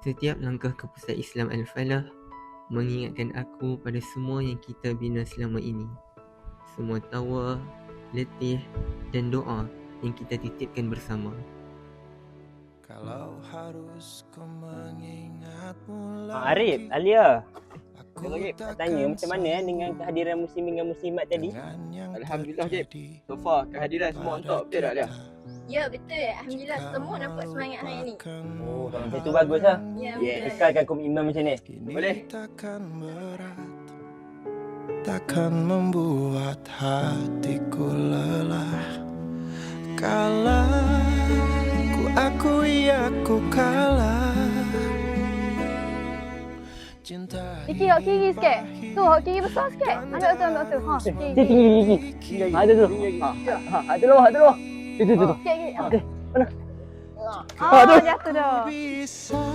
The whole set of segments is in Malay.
Setiap langkah ke Pusat Islam Al-Falah mengingatkan aku pada semua yang kita bina selama ini. Semua tawa, letih dan doa yang kita titipkan bersama. Kalau harus ku mengingatmu Arif, Alia. Arif, nak tanya macam mana dengan kehadiran muslimin dan muslimat tadi? Alhamdulillah, Jeb. So far, kehadiran semua on top, betul tak, Alia? Ya, betul. Alhamdulillah, semua nampak semangat hari ni. Oh, macam tu bagus lah. Ya, Kekalkan komitmen macam ni. Boleh. Takkan berat, takkan membuat hatiku lelah. Kalah, ku akui aku kalah. Cinta Iki, hok kiri sikit. Tu, hok kiri besar sikit. Ambil tu, ambil tu. Ha, kiri. Dia tinggi. Ada tu. Ada lu. Tu. Sikit, sikit. Okey. Mana? Oh, jatuh dah. bisa,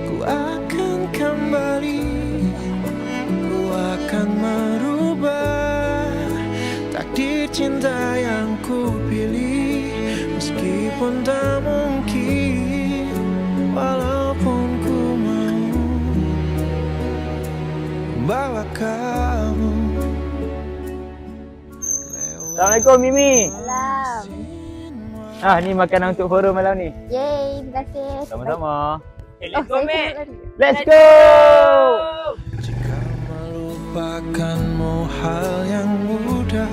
ku akan kembali, ku akan merubah takdir cinta yang ku pilih, meskipun tak mungkin, walaupun ku mau bawa kamu. Assalamualaikum, Mimi. Salam. Ni makanan untuk forum malam ni. Yeay, terima kasih. Sama-sama. Let's go, Mat. Let's go! Jika melupakanmu hal yang mudah,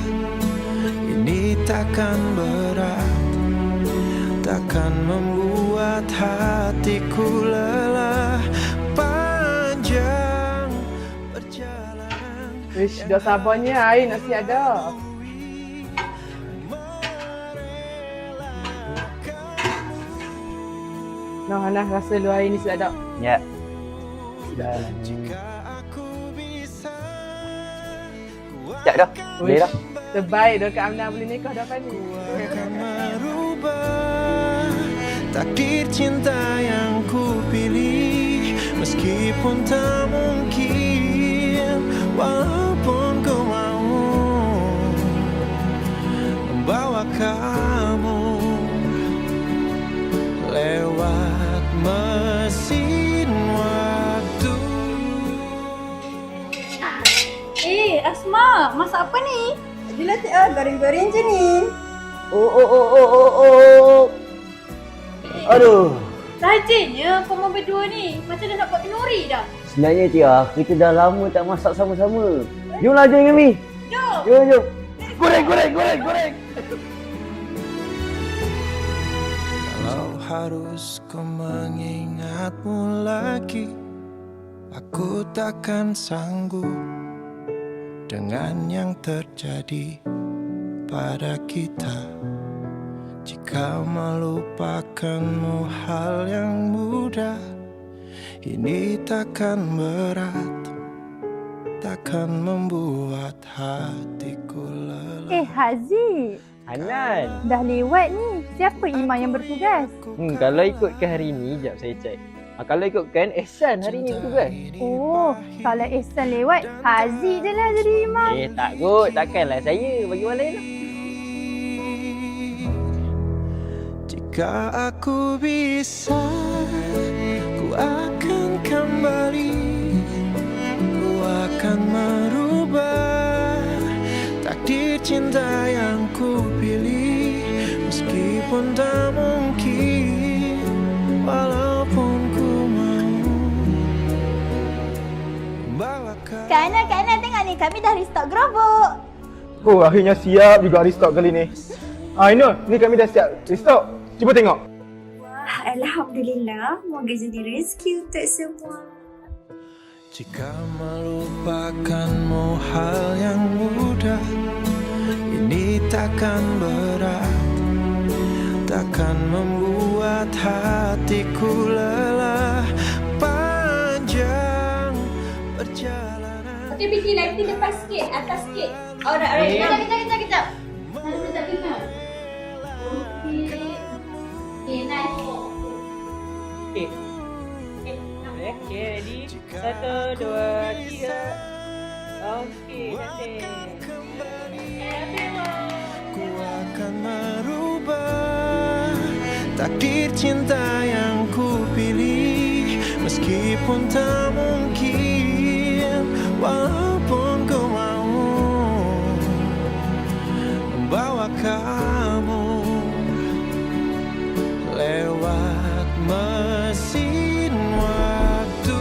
ini takkan berat, takkan membuat hatiku lelah. Panjang perjalanan. Wish, dah sabarnya air nasi ada. Nah, Hana rasa lu air ni sedap. Ya. Jika aku bisa, Sekejap dah. Boleh dah. Terbaik dah Kak Amna boleh nikah dah ni. akan merubah takdir cinta yang ku pilih, meskipun tak mungkin, walaupun ku mau membawa kamu lewat mesin waktu. Asma, masak apa ni? Bila goreng-goreng je ni. Oh. Aduh. Rajinnya korang berdua ni. Macam dah nak buat kenduri dah. Sebenarnya Tia, kita dah lama tak masak sama-sama. Jomlah dengan Mi. Jom. Goreng. Kalau harus ku mengingatmu lagi, aku takkan sanggup dengan yang terjadi pada kita. Jika melupakanmu hal yang mudah, ini takkan berat, takkan membuat hatiku lelah. Haziq. Hanan. Dah lewat ni. Siapa imam yang bertugas? Kalau ikutkan hari ni, jap saya cek. Kalau ikutkan Ehsan hari ni bertugas. Oh, kalau Ihsan lewat, Haziq je lah jadi imam. Tak kot. Takkanlah saya bagi orang lain lah. Jika aku bisa, ku akan kembali, ku akan merubah takdir cinta yang ku pilih, meskipun tak mungkin, walaupun ku mau bawa kamu. Kak Ana tengok ni, kami dah restock gerobak. Oh, akhirnya siap juga restock kali ni. Ainul, ni kami dah siap restock. Cuba tengok. Wah, Alhamdulillah. Moga jadi rezeki untuk semua. Jika melupakanmu hal yang mudah, ini takkan berat, takkan membuat hatiku lelah. Panjang perjalanan. Okey, bikin lighting depan sikit, atas sikit. Alright. Kejap. Sekejap. Okey, nice. Okay, ready? 1, 2, 3. Okay, cantik. Ku akan merubah takdir cinta yang ku pilih, Meskipun tak mungkin, walaupun ku mau membawa kamu lewat mesin waktu.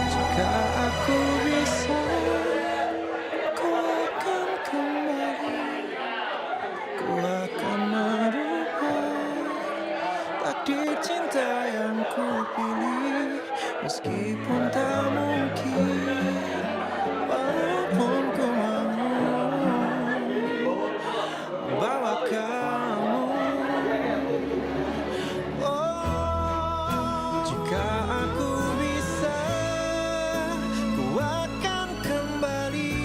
Jika aku bisa, ku akan kembali, ku akan merubah takdir cinta yang ku pilih. Meskipun tak mungkin, walaupun ku mau bawa kamu. Jika aku bisa, ku akan kembali,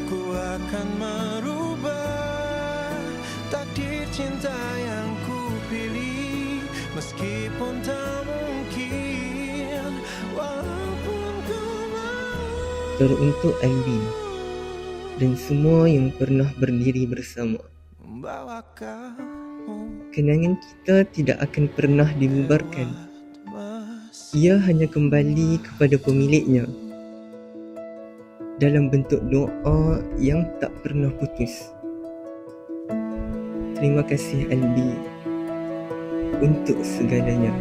ku akan merubah takdir cinta yang ku pilih. Meskipun tak mungkin, walaupun ku mau. Teruntuk Albi dan semua yang pernah berdiri bersama. Membawa kamu Kenangan kita tidak akan pernah dibubarkan. mas. Ia hanya kembali kepada pemiliknya dalam bentuk doa yang tak pernah putus. Terima kasih Albi untuk segalanya.